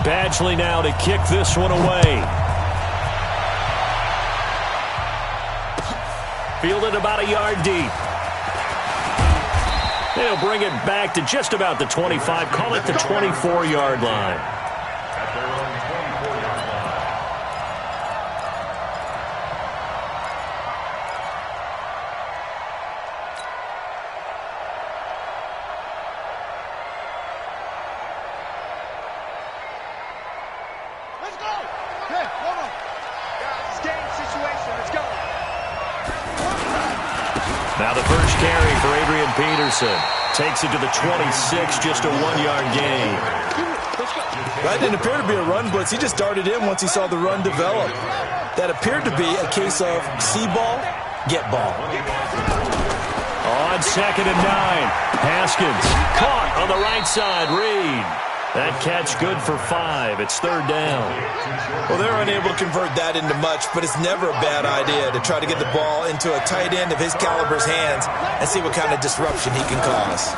Badgley now to kick this one away. Fielded about a yard deep. They'll bring it back to just about the 25. Call it the 24-yard line. Now the first carry for Adrian Peterson. Takes it to the 26, just a 1-yard gain. That didn't appear to be a run blitz. He just darted in once he saw the run develop. That appeared to be a case of see ball, get ball. On 2nd and 9, Haskins caught on the right side. Reed. That catch good for 5. It's 3rd down. Well, they're unable to convert that into much, but it's never a bad idea to try to get the ball into a tight end of his caliber's hands and see what kind of disruption he can cause.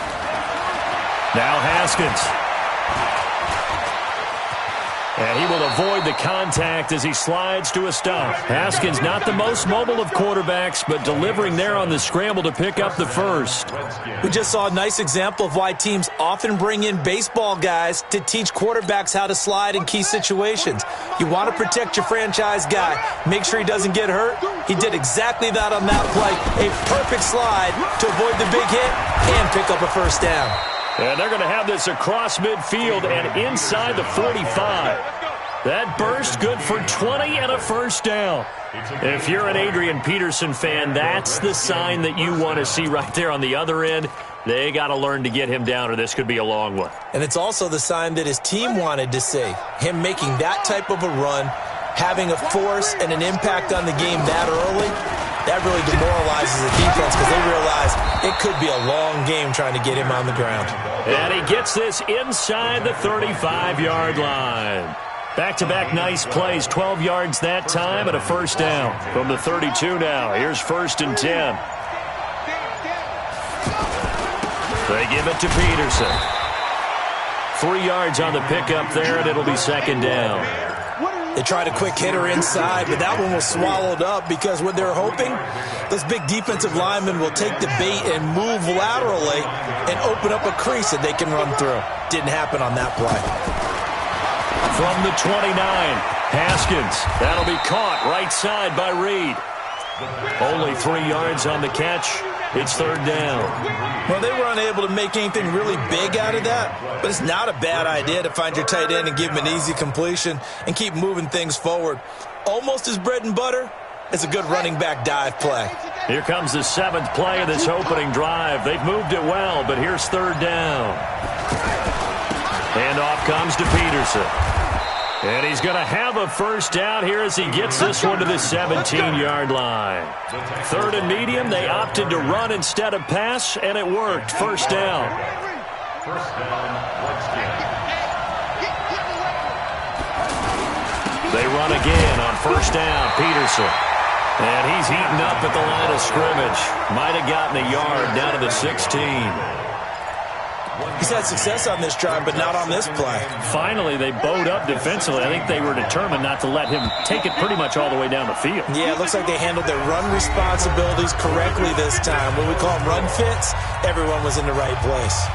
Now Haskins. And he will avoid the contact as he slides to a stop. Haskins not the most mobile of quarterbacks, but delivering there on the scramble to pick up the first. We just saw a nice example of why teams often bring in baseball guys to teach quarterbacks how to slide in key situations. You want to protect your franchise guy. Make sure he doesn't get hurt. He did exactly that on that play. A perfect slide to avoid the big hit and pick up a first down. And they're going to have this across midfield and inside the 45. That burst good for 20 and a first down. If you're an Adrian Peterson fan, that's the sign that you want to see right there on the other end. They got to learn to get him down, or this could be a long one. And it's also the sign that his team wanted to see. Him making that type of a run, having a force and an impact on the game that early, that really demoralizes the defense because they realize it could be a long game trying to get him on the ground. And he gets this inside the 35-yard line. Back-to-back nice plays, 12 yards that time and a first down. From the 32 now, here's 1st and 10. They give it to Peterson. 3 yards on the pickup there, and it'll be 2nd down. They tried a quick hitter inside, but that one was swallowed up because what they're hoping, those big defensive linemen will take the bait and move laterally and open up a crease that they can run through. Didn't happen on that play. From the 29, Haskins. That'll be caught right side by Reed. Only 3 yards on the catch. It's 3rd down. Well, they were unable to make anything really big out of that, but it's not a bad idea to find your tight end and give him an easy completion and keep moving things forward. Almost as bread and butter as a good running back dive play. Here comes the 7th play of this opening drive. They've moved it well, but here's 3rd down. Handoff comes to Peterson. And he's going to have a first down here as he gets this one to the 17-yard line. 3rd and medium, they opted to run instead of pass, and it worked. First down. They run again on first down, Peterson. And he's heating up at the line of scrimmage. Might have gotten a yard down to the 16. He's had success on this drive, but not on this play. Finally, they bowed up defensively. I think they were determined not to let him take it pretty much all the way down the field. Yeah, it looks like they handled their run responsibilities correctly this time. When we call them run fits, everyone was in the right place.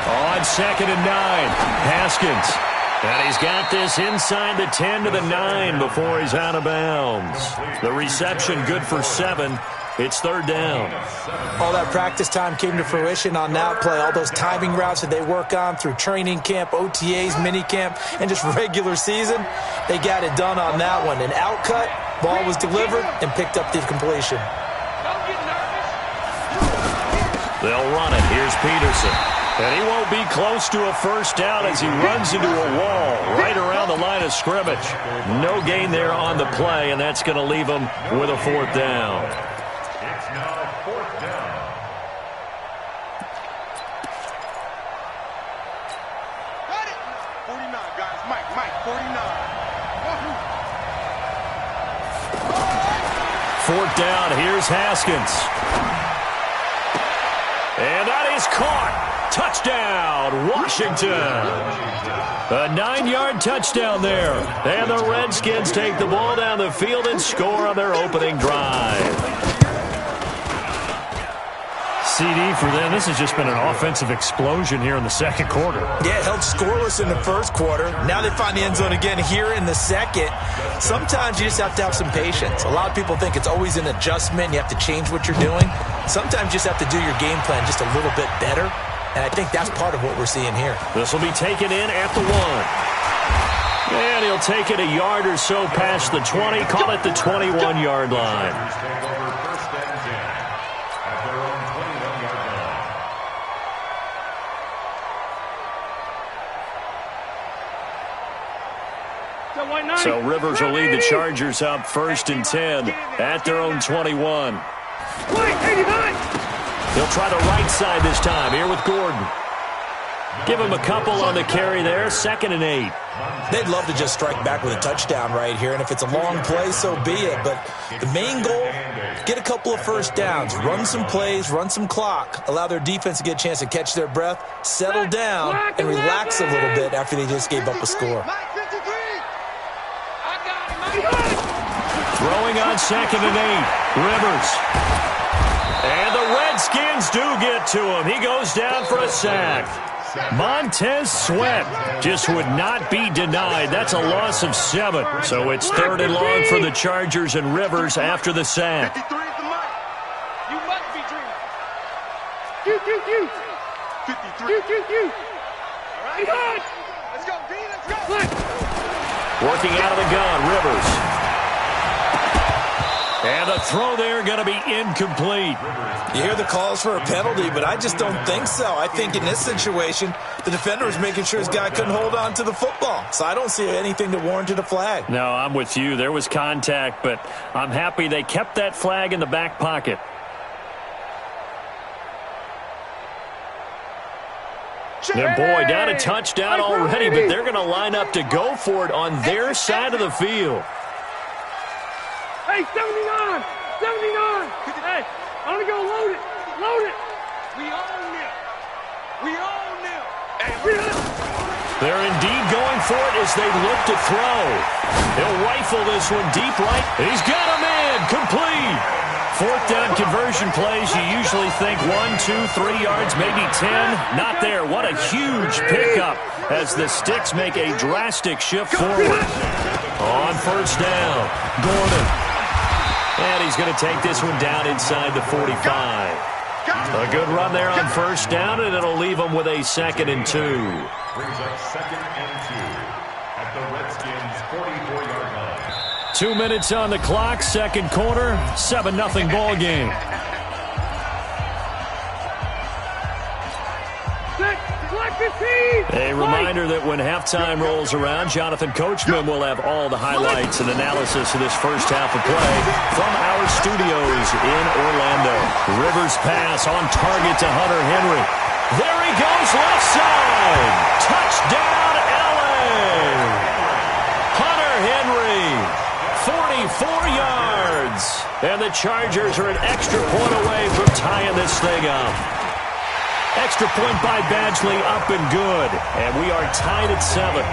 On 2nd and 9, Haskins. And he's got this inside the 10 to the 9 before he's out of bounds. The reception good for 7. It's 3rd down. All that practice time came to fruition on that play. All those timing routes that they work on through training camp, OTAs, minicamp, and just regular season, they got it done on that one. An outcut, ball was delivered, and picked up the completion. They'll run it. Here's Peterson. And he won't be close to a first down as he runs into a wall right around the line of scrimmage. No gain there on the play, and that's going to leave him with a 4th down. It's now 4th down. Mike, 49. Fourth down, here's Haskins. And that is caught. Touchdown, Washington. A 9-yard touchdown there. And the Redskins take the ball down the field and score on their opening drive. CD for them. This has just been an offensive explosion here in the second quarter. Yeah, held scoreless in the first quarter. Now they find the end zone again here in the second. Sometimes you just have to have some patience. A lot of people think it's always an adjustment. You have to change what you're doing. Sometimes you just have to do your game plan just a little bit better. And I think that's part of what we're seeing here. This will be taken in at the 1. And he'll take it a yard or so past the 20. Call it the 21-yard line. So Rivers will lead the Chargers up 1st and 10 at their own 21. He'll try the right side this time here with Gordon. Give him a couple on the carry there, 2nd and 8. They'd love to just strike back with a touchdown right here, and if it's a long play, so be it. But the main goal, get a couple of first downs, run some plays, run some clock, allow their defense to get a chance to catch their breath, settle down, and relax a little bit after they just gave up a score. Throwing on 2nd and 8, Rivers. And the Redskins do get to him. He goes down for a sack. Montez Sweat just would not be denied. That's a loss of 7. So it's 3rd and long for the Chargers and Rivers after the sack. 53 is the mic. You must be dreaming. 53. All right, let's go, D, let's go. Working out of the gun, Rivers. And the throw there going to be incomplete. You hear the calls for a penalty, but I just don't think so. I think in this situation, the defender was making sure his guy couldn't hold on to the football. So I don't see anything that warranted a flag. No, I'm with you. There was contact, but I'm happy they kept that flag in the back pocket. And boy, down a touchdown already, but they're going to line up to go for it on their side of the field. Hey, 79! 79! Hey, I'm going to go load it! Load it! We own them. We own them. They're indeed going for it as they look to throw. He'll rifle this one deep right. He's got a man. Complete. 4th down conversion plays, you usually think 1, 2, 3 yards, maybe 10. Not there. What a huge pickup as the Sticks make a drastic shift forward. On 1st down, Gordon. And he's going to take this one down inside the 45. A good run there on 1st down, and it'll leave them with a 2nd and 2. Brings up 2nd and 2 at the Redskins' 44-yard line. 2 minutes on the clock, second quarter, 7-0 ball game. A reminder that when halftime rolls around, Jonathan Coachman will have all the highlights and analysis of this first half of play from our studios in Orlando. Rivers pass on target to Hunter Henry. There he goes, left side. Touchdown, L.A. Hunter Henry, 44 yards. And the Chargers are an extra point away from tying this thing up. Extra point by Badgley, up and good. And we are tied at 7.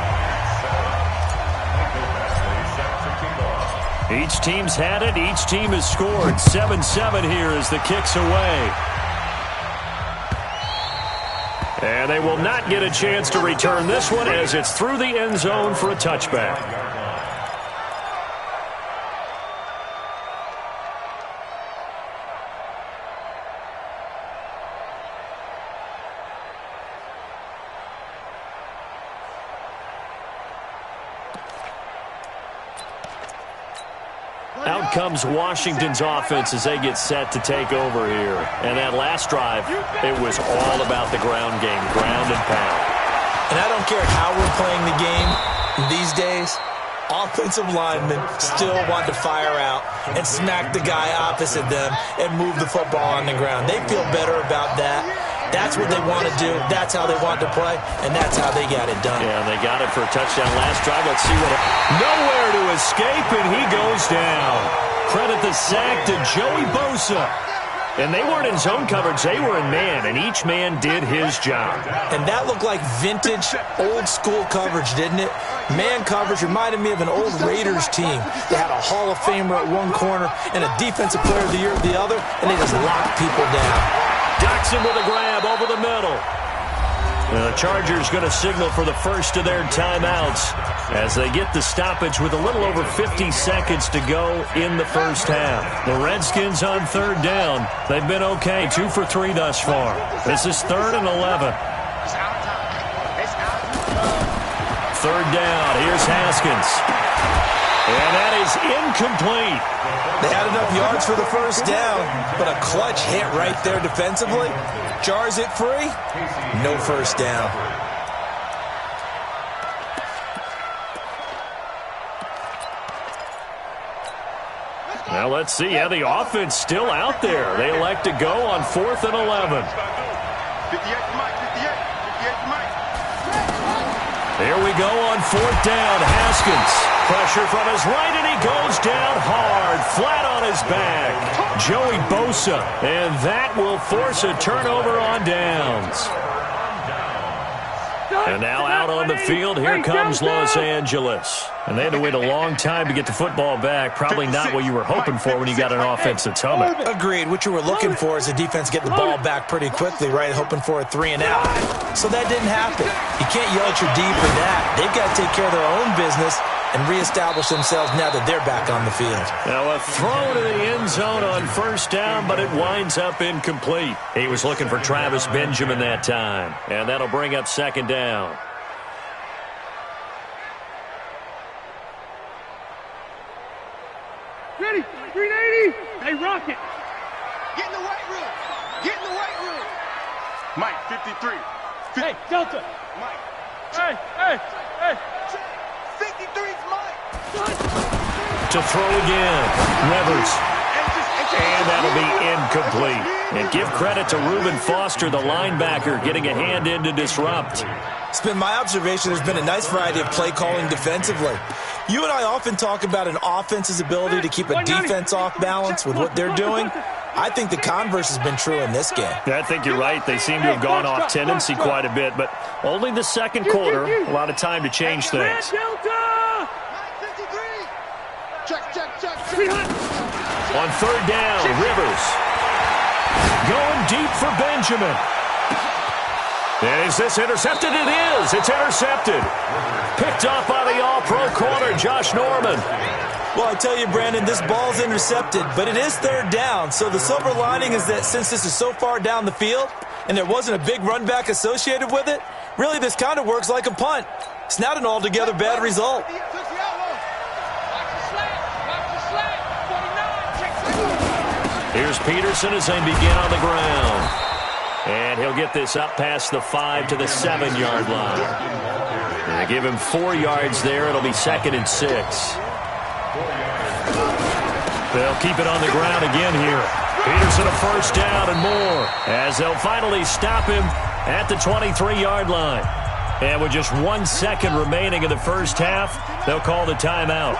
Each team's had it. Each team has scored. 7-7 here as the kick's away. And they will not get a chance to return this one as it's through the end zone for a touchback. Out comes Washington's offense as they get set to take over here. And that last drive, it was all about the ground game, ground and pound. And I don't care how we're playing the game these days, offensive linemen still want to fire out and smack the guy opposite them and move the football on the ground. They feel better about that. That's what they want to do. That's how they want to play, and that's how they got it done. Yeah, they got it for a touchdown last drive. Let's see what nowhere to escape, and he goes down. Credit the sack to Joey Bosa. And they weren't in zone coverage. They were in man, and each man did his job. And that looked like vintage, old-school coverage, didn't it? Man coverage reminded me of an old Raiders team. They had a Hall of Famer at one corner and a Defensive Player of the Year at the other, and they just locked people down. Doxson with a grab over the middle. The Chargers going to signal for the first of their timeouts as they get the stoppage with a little over 50 seconds to go in the first half. The Redskins on third down. They've been okay, 2 for 3 thus far. This is 3rd and 11. Third down. Here's Haskins. And that is incomplete. They had enough yards for the first down, but a clutch hit right there defensively. Jars it free. No first down. Now let's see how the offense still out there. They elect to go on 4th and 11. Here we go on 4th down. Haskins. Pressure from his right, and he goes down hard, flat on his back. Joey Bosa, and that will force a turnover on downs. And now out on the field, here comes Los Angeles. And they had to wait a long time to get the football back. Probably not what you were hoping for when you got an offense that's humming. Agreed. What you were looking for is the defense getting the ball back pretty quickly, right? Hoping for a 3 and out. So that didn't happen. You can't yell at your D for that. They've got to take care of their own business and reestablish themselves now that they're back on the field. Now a throw to the end zone on first down, but it winds up incomplete. He was looking for Travis Benjamin that time, and that'll bring up 2nd down. Ready, 380. Hey, Rocket. Get in the right room. Get in the right room. Mike, 53. Hey, Delta. Mike. Hey, hey, hey. 53's Mike. To throw again, Rivers. And that'll be incomplete. And give credit to Reuben Foster, the linebacker, getting a hand in to disrupt. It's been my observation there's been a nice variety of play calling defensively. You and I often talk about an offense's ability to keep a defense off balance with what they're doing. I think the converse has been true in this game. I think you're right. They seem to have gone off tendency quite a bit, but only the second quarter, a lot of time to change things. Delta. 53. Check. On 3rd down, Rivers. Going deep for Benjamin. And is this intercepted? It is. It's intercepted. Picked off by the all-pro corner, Josh Norman. Well, I tell you, Brandon, this ball's intercepted, but it is 3rd down. So the silver lining is that since this is so far down the field and there wasn't a big run back associated with it, really this kind of works like a punt. It's not an altogether bad result. Here's Peterson as they begin on the ground. And he'll get this up past the 5 to the 7-yard line. And they give him 4 yards there. It'll be 2nd and 6. They'll keep it on the ground again here. Peterson a first down and more as they'll finally stop him at the 23-yard line. And with just 1 second remaining in the first half, they'll call the timeout.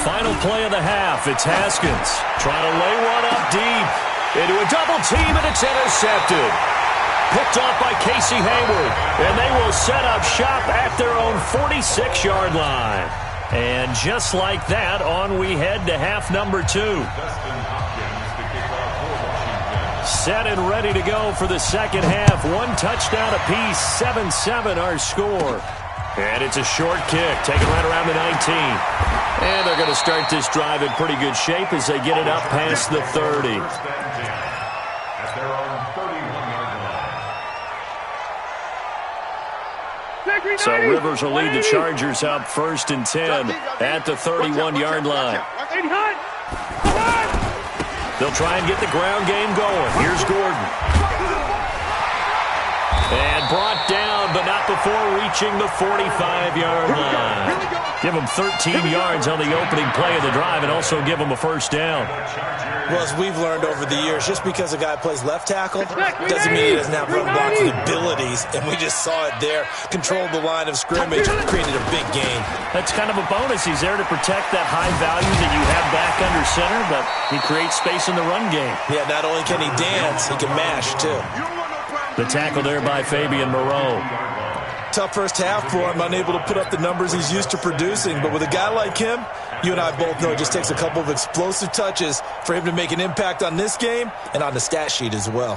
Final play of the half. It's Haskins trying to lay one up deep into a double team, and it's intercepted. Picked off by Casey Hayward, and they will set up shop at their own 46-yard line. And just like that, on we head to half number 2. Set and ready to go for the second half. 1 touchdown apiece, 7-7 our score. And it's a short kick, taken right around the 19. And they're going to start this drive in pretty good shape as they get it up past the 30. So Rivers will lead the Chargers up 1st and 10 at the 31-yard line. They'll try and get the ground game going. Here's Gordon. And brought down, but not before before reaching the 45-yard line. Give them 13 yards on the opening play of the drive and also give them a first down. Well, as we've learned over the years, just because a guy plays left tackle doesn't mean he doesn't have run blocking abilities, and we just saw it there. Controlled the line of scrimmage, created a big gain. That's kind of a bonus. He's there to protect that high value that you have back under center, but he creates space in the run game. Yeah, not only can he dance, he can mash, too. The tackle there by Fabian Moreau. Tough first half for him, unable to put up the numbers he's used to producing. But with a guy like him, you and I both know it just takes a couple of explosive touches for him to make an impact on this game and on the stat sheet as well.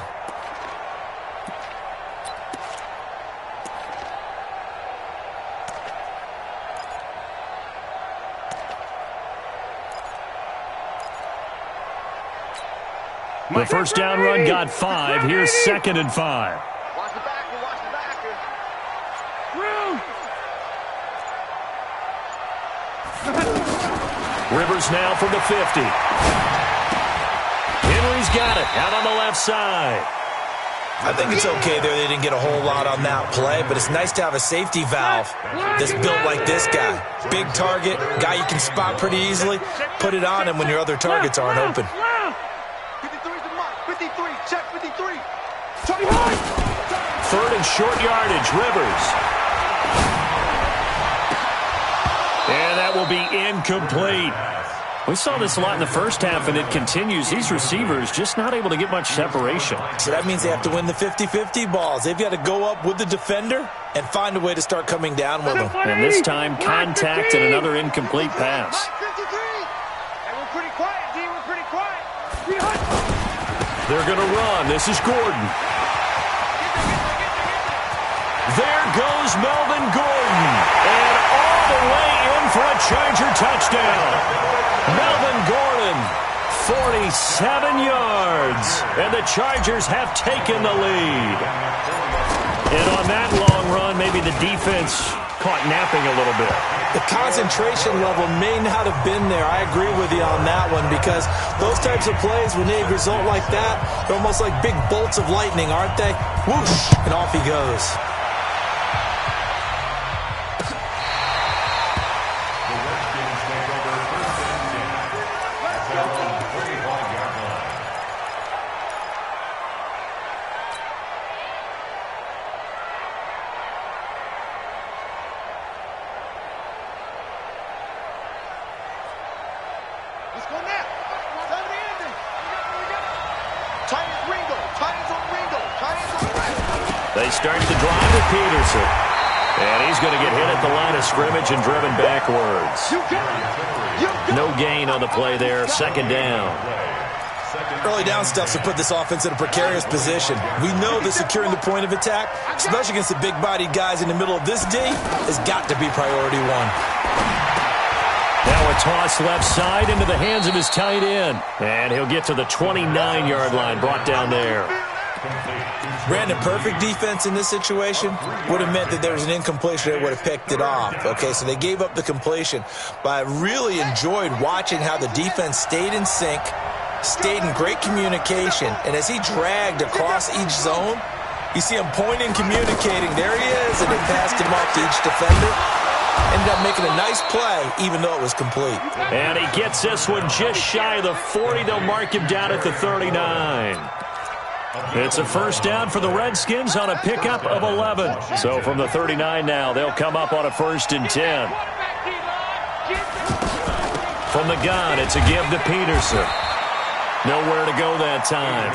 The first down run got 5. Here's 2nd and 5. Rivers now from the 50. Henry's got it out on the left side. I think it's okay there. They didn't get a whole lot on that play, but it's nice to have a safety valve that's built like this guy. Big target, guy you can spot pretty easily. Put it on him when your other targets aren't open. 53's the mark. 53. Check 53. 3rd and short yardage, Rivers. And that will be incomplete. We saw this a lot in the first half, and it continues. These receivers just not able to get much separation. So that means they have to win the 50-50 balls. They've got to go up with the defender and find a way to start coming down with them. And this time, contact and another incomplete pass. 53. Hey, we're pretty quiet, D. We're pretty quiet. They're going to run. This is Gordon. There goes Melvin Gordon. And all the way in for a Charger touchdown. Melvin Gordon, 47 yards. And the Chargers have taken the lead. And on that long run, maybe the defense caught napping a little bit. The concentration level may not have been there. I agree with you on that one, because those types of plays, when they result like that, they're almost like big bolts of lightning, aren't they? Whoosh, and off he goes. They start the drive with Peterson. And he's going to get hit at the line of scrimmage and driven backwards. No gain on the play there. 2nd down. Early down stuffs have put this offense in a precarious position. We know that securing the point of attack, especially against the big-bodied guys in the middle of this D, has got to be priority one. Now a toss left side into the hands of his tight end. And he'll get to the 29-yard line, brought down there. Brandon, perfect defense in this situation would have meant that there was an incompletion. They would have picked it off. Okay, so they gave up the completion. But I really enjoyed watching how the defense stayed in sync, stayed in great communication. And as he dragged across each zone, you see him pointing, communicating. There he is, and they passed him off to each defender. Ended up making a nice play, even though it was complete. And he gets this one just shy of the 40. They'll mark him down at the 39. It's a first down for the Redskins on a pickup of 11. So from the 39 now, they'll come up on a 1st and 10. From the gun, it's a give to Peterson. Nowhere to go that time.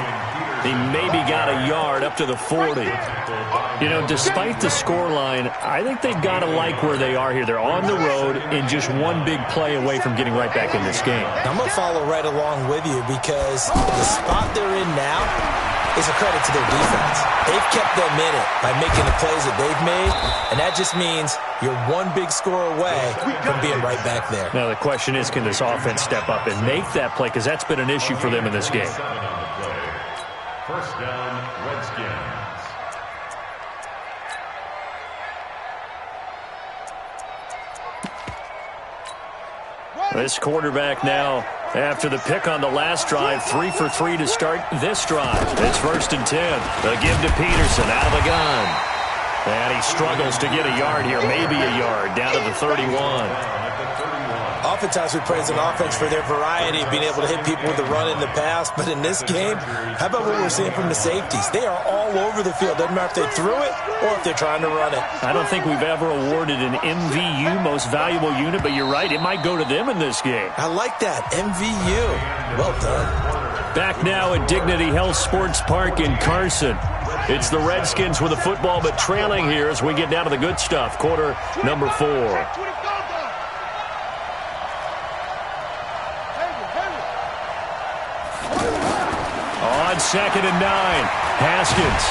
He maybe got a yard up to the 40. You know, despite the scoreline, I think they've got to like where they are here. They're on the road and just one big play away from getting right back in this game. I'm going to follow right along with you, because the spot they're in now is a credit to their defense. They've kept them in it by making the plays that they've made, and that just means you're one big score away from being right back there. Now the question is, can this offense step up and make that play? Because that's been an issue for them in this game. First down, Redskins. This quarterback now, after the pick on the last drive, 3 for 3 to start this drive. It's 1st and 10. They'll give to Peterson out of the gun. And he struggles to get a yard here, maybe a yard, down to the 31. Oftentimes we praise an offense for their variety, being able to hit people with the run in the pass. But in this game, how about what we're seeing from the safeties? They are all over the field. Doesn't matter if they threw it or if they're trying to run it. I don't think we've ever awarded an MVU, most valuable unit, but you're right, it might go to them in this game. I like that, MVU. Well done. Back now at Dignity Health Sports Park in Carson. It's the Redskins with the football, but trailing here as we get down to the good stuff. Quarter number 4. On 2nd and 9, Haskins.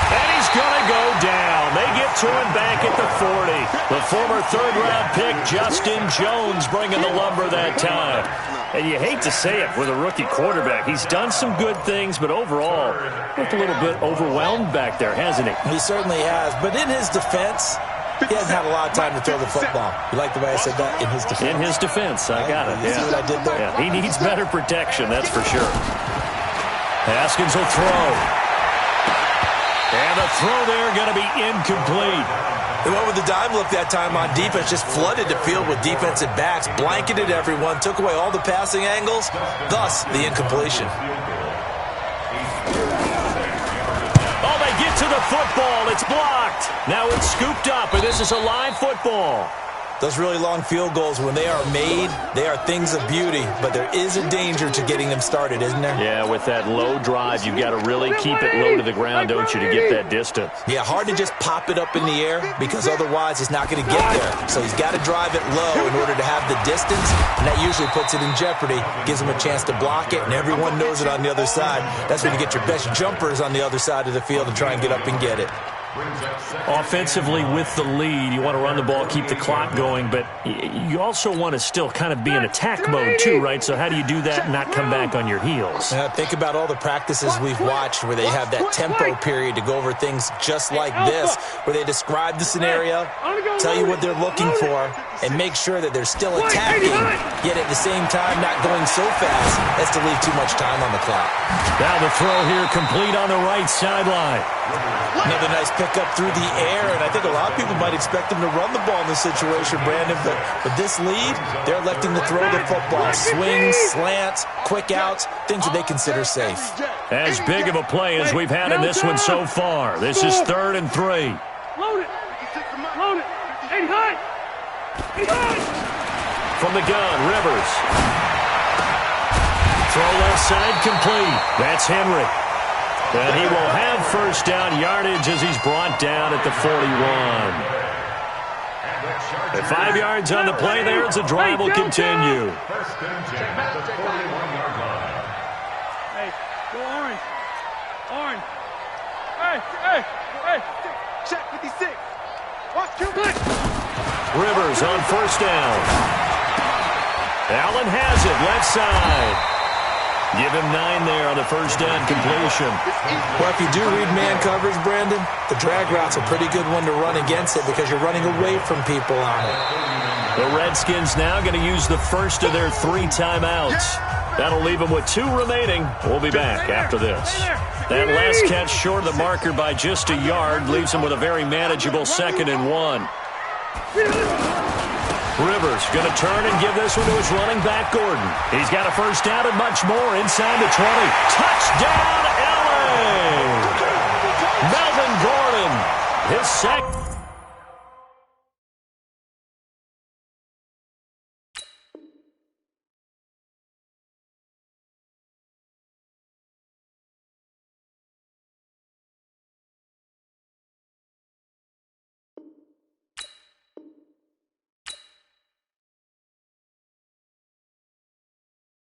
And he's going to go down. They get to him back at the 40. The former third-round pick, Justin Jones, bringing the lumber that time. And you hate to say it with a rookie quarterback. He's done some good things, but overall, looked a little bit overwhelmed back there, hasn't he? He certainly has. But in his defense, he hasn't had a lot of time to throw the football. You like the way I said that? In his defense. In his defense. I got it. You see what I did there? Yeah, he needs better protection, that's for sure. Haskins will throw. And the throw there going to be incomplete. They went with the dime look that time on defense, just flooded the field with defensive backs, blanketed everyone, took away all the passing angles, thus the incompletion. Oh, they get to the football. It's blocked. Now it's scooped up, and this is a live football. Those really long field goals, when they are made, they are things of beauty, but there is a danger to getting them started, isn't there? Yeah, with that low drive, you've got to really keep it low to the ground, don't you, to get that distance. Yeah, hard to just pop it up in the air because otherwise it's not going to get there. So he's got to drive it low in order to have the distance, and that usually puts it in jeopardy, gives him a chance to block it, and everyone knows it on the other side. That's when you get your best jumpers on the other side of the field and try and get up and get it. Offensively with the lead, you want to run the ball, keep the clock going, but you also want to still kind of be in attack mode too, right? So how do you do that and not come back on your heels? Think about all the practices we've watched where they have that tempo period to go over things just like this, where they describe the scenario, tell you what they're looking for, and make sure that they're still attacking, yet at the same time not going so fast as to leave too much time on the clock. Now the throw here complete on the right sideline. Another nice pickup through the air, and I think a lot of people might expect them to run the ball in this situation, Brandon, but with this lead, they're electing to throw the football. Swings, slants, quick outs, things that they consider safe. As big of a play as we've had in this one so far. This is 3rd and 3. Load it. Load it. Hey, high. Hey, high. From the gun, Rivers. Throw left side complete. That's Henry. And he will have first down yardage as he's brought down at the 41. At 5 yards on the play there as the drive will continue. Hey, go orange. Orange. Hey, hey, hey. Check 56. Watch your foot. Rivers on first down. Allen has it, left side. Give him 9 there on the first down completion. Well, if you do read man coverage, Brandon, the drag route's a pretty good one to run against it because you're running away from people on it. The Redskins now going to use the first of their 3 timeouts. That'll leave them with 2 remaining. We'll be back after this. That last catch short of the marker by just a yard leaves them with a very manageable 2nd and 1. Rivers going to turn and give this one to his running back, Gordon. He's got a first down and much more inside the 20. Touchdown, LA! Melvin Gordon, his